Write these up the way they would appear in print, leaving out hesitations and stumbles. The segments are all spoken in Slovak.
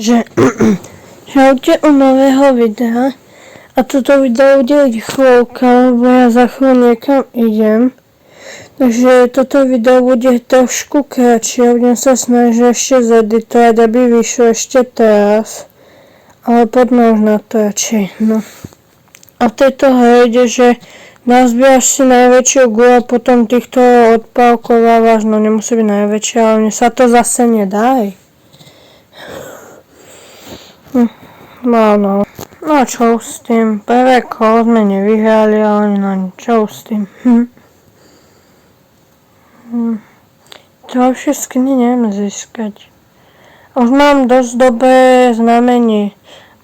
že čaute u nového videa a toto video bude rýchlovka, lebo ja za chvíľu niekam idem. Takže toto video bude trošku kratšie, budem sa snažiť ešte zeditovať, aby vyšlo ešte teraz. Ale poďme už na to radšej, no. A v tejto hre ide, že nazbieraš si najväčšiu gulu a potom týchto odpálkovávaš, no nemusí byť najväčšia, ale mne sa to zase nedá. No a čo s tým? Prvé kolo sme nevyhrali, ale no čo s tým? Ďalšie skiny neviem získať. Už mám dosť dobré znamenie.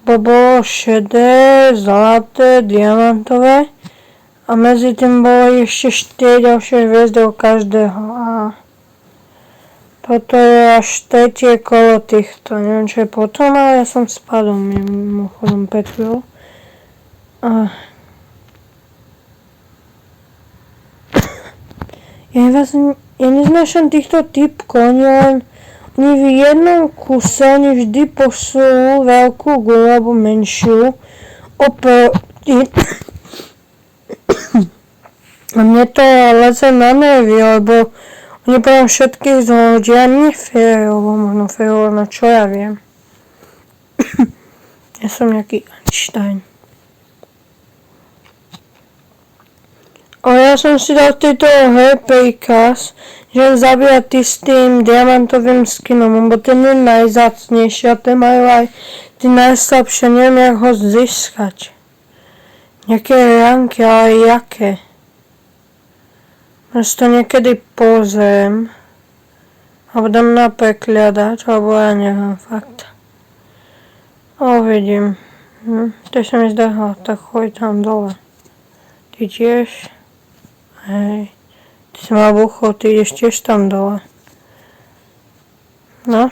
Bolo šedé, zlaté, diamantové a medzi tým bolo ešte 4 ďalšie hviezdy u každého. A toto je až tretie kolo týchto, neviem čo je potom, ale ja som spadol mimochodom pred chvíľou. Ja neznášam týchto typkov, oni v jednom kuse, oni vždy pošlú veľkú gulu alebo menšiu oproti. A mne to leze na nervy, lebo oni potom všetkých zhodia, nie férovo, možno férovo, no čo ja viem. Ja som nejaký Einstein. A ja som si dal v tejto hre príkaz, že zabíja ty s tým diamantovým skinom, lebo ten je najzácnejší a ten majú aj ty najslabšie, neviem jak ho získať. Nejaké ranky, ale jaké? Ja si to niekedy pozriem. Alebo dám na prekliadač, alebo ja neviem, fakt. A uvidím. To sa mi zdá, tak choď tam dole. Ty tiež? Hej. Ty si mal bucho, ty ideš tiež tam dole. No.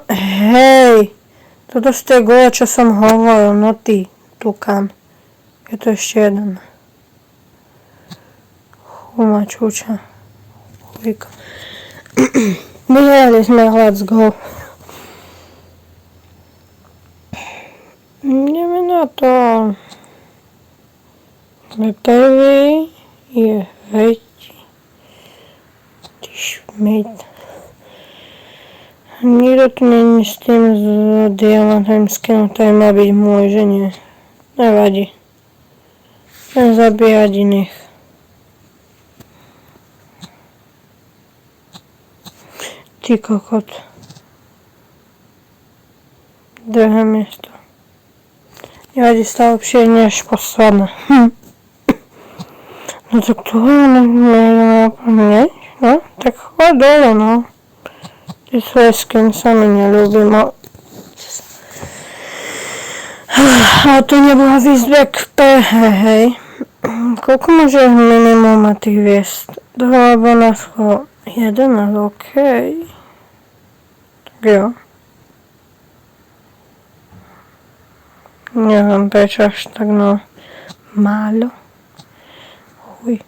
Hej! Toto z tej gule, čo som hovoril, no ty, tukán. Je to ešte jeden. Chumačúča. Chujka. Vyhrali sme, let's go. Ideme na to. Prvý je väčší. Ty šmejd. Nikto tu není s tým z diamantovým skinom, ktorý má byť môj, že nie. Nevadí. Chcem zabíjať iných. Ty kokot. Druhé miesto. Nevadí, stále lepšie než posledné. No tak tu nie? No, tak choď dole, no. Ty svoje skin sa mi neľúbim, ale to nebola výzva k prehre, hej. Koľko môže minimum mať tých hviezd? 2 alebo na schod. 11, okej. Tak jo. Neviem prečo až tak, no, málo. Uj.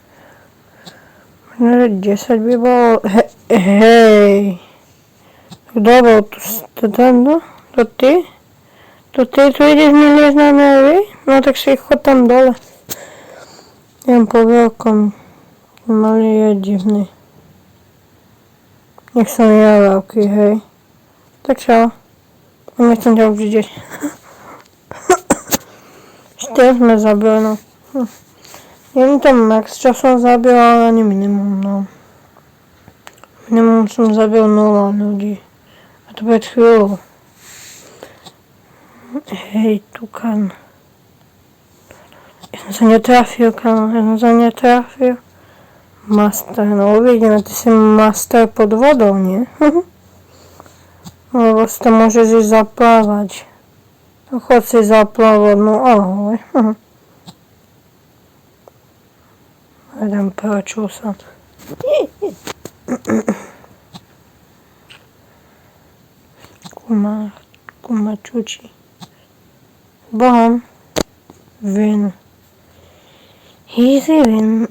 Možno, že 10 by bolo, hej. Kto bol tu? To ty? To ty tu ideš mi liesť na nervy? No tak si chod tam dole. Jem po veľkom. Malý je divný. Nech som ja veľký, hej. Tak čo? Nechcem ťa už vidieť. 4 sme zabili, no. Nie to max, čo som zabil, ale ani minimum, no. Minimum som zabil 0 ľudí. A to pred chvíľou. Hej, tukán. Ja som sa netrafil, kámo, Master, no uvidíme, ty si master pod vodou, nie? Lebo si to môžeš ísť zaplávať. Chod si zaplávať, no ahoj. Jeden prečul sa. Kumačuči. Bohom. Vin. Easy win.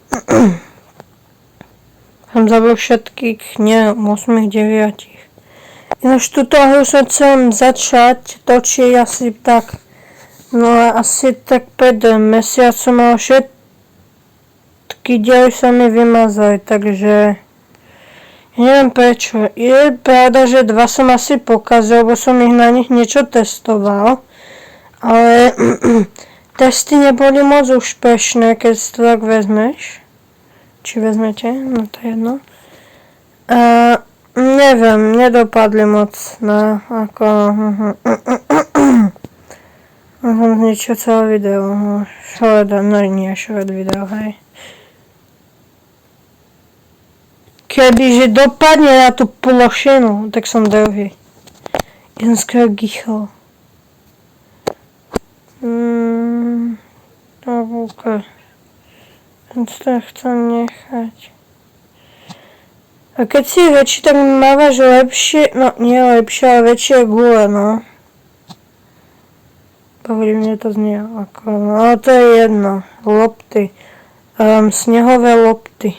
Som zabil všetkých, nie 8, 9. Ináč túto hru sa chcem začať točiť asi tak, no asi tak pred mesiacom, ale všetky diely sa mi vymazali, takže neviem prečo. Je pravda, že 2 som asi pokazil, lebo som ich na nich niečo testoval, ale testy neboli moc úspešné, keď si to tak vezmeš. Či vezmete? No to je jedno. Neviem, nedopadli moc na ako... Som zničil celé video. Short video, hej. Kebyže dopadne na tú plošinu, tak som druhý. Ja som skoro gichol. Tak ukáž. To chcem nechať. A keď si väčší, tak mávaš lepšie, no nie lepšie, ale väčšie gule, no. Mne to znie ako, no ale to je jedno. Lopty. Snehové lopty.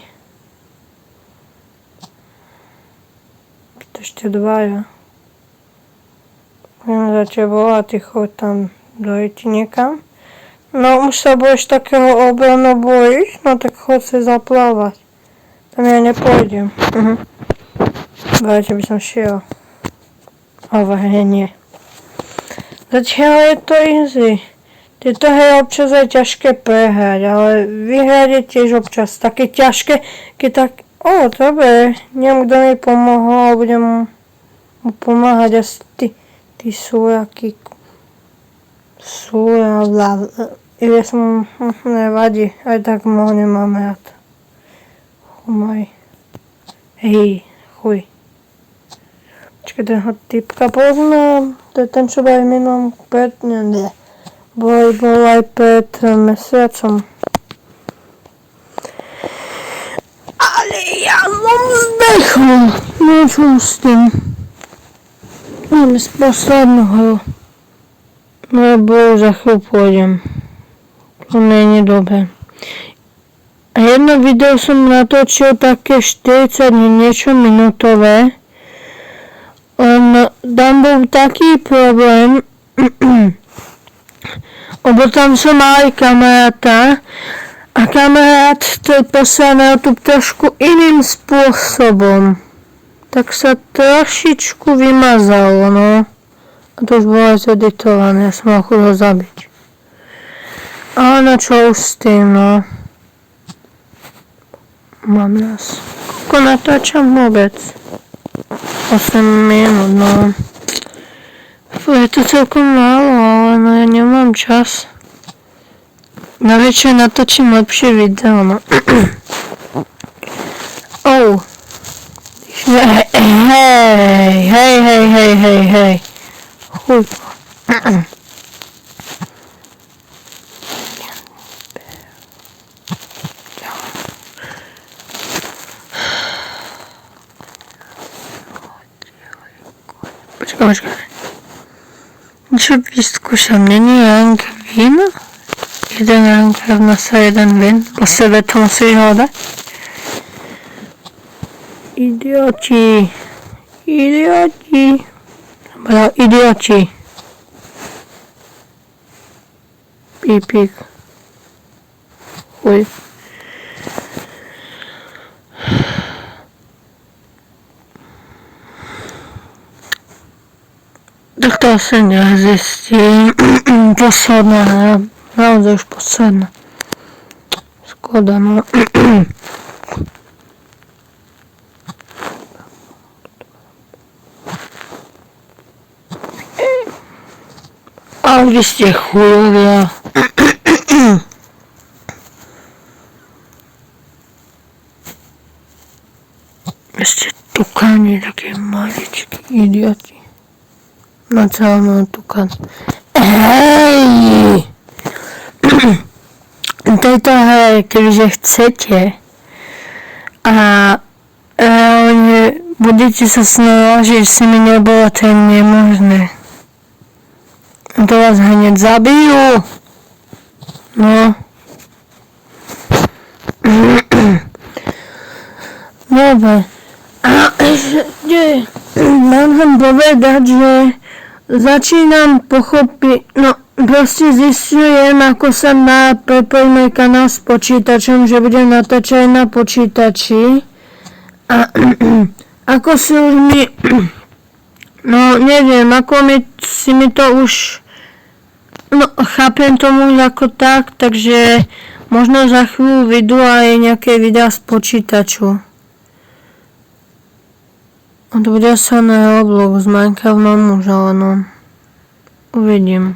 To ešte 2. Budem za tebou a ty choď tam dojti niekam. No už sa budeš takého obranu bojiť, no tak choď sa zaplávať. Tam ja nepôjdem. Dajte by som šiel. Ale nie. Zatiaľ je to easy. Tieto hry občas je ťažké prehrať, ale vyhrať je tiež občas také ťažké, keď tak... dobre, neviem, kto mi pomohol, ale budem mu pomáhať asi tí súraky. Ja som... nevadí, aj tak ho nemám rád. Chumaj. Hej, chuj. Počkaj, ten ho typka poznám. To je ten, čo bol aj minulom bol aj pred mesiacom. Ale ja som zdechol. No čo s tým? Máme z poslednú hru. Lebo za chvíľu pôjdem. To nie je dobré. A jedno video som natočil také 40 niečo minútové. Tam bol taký problém, lebo tam som mal aj kamaráta a kamarát to poslal na YouTube trošku iným spôsobom. Tak sa trošičku vymazalo, no. A to už bolo zeditované, ja som mal chuť ho zabiť. Ale no čo už s tým, no. Mám nás. Koľko natáčam vôbec? 8 minút, no. Je to celkom málo, ale no ja nemám čas. Na večer natočím lepšie video, no. Hej. Chuj. Počkaj. Čo vyskúšam, není rank win? Jeden rank rovná sa jeden win. Po sebe to musíš hľadať. Idioti. Dobra, idioti. Pípik. Chuj. Tak to asi nezjistím. Posledná hra. Naozaj už posledná. Škoda, no. Ale vy ste chujovia. Ešte tukáni, také maličky idioti. Na celom tukan. Hej! Tejto hre, keďže chcete a reálne budete sa snažiť, s nimi nebolo to nemožné. To vás hneď zabijú. No. Dobre. A ešte... mám vám povedať, že začínam pochopiť, no proste zistujem, ako sa prepojíme kanál s počítačom, že budem natáčať na počítači. A ako si už mi, no neviem, ako si mi to už, no chápem tomu ako tak, takže možno za chvíľu vyjdú aj nejaké videá z počítaču. To bude sa na Roblox, Minecraft mám už, ale no, uvidím.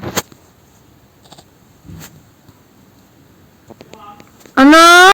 Áno.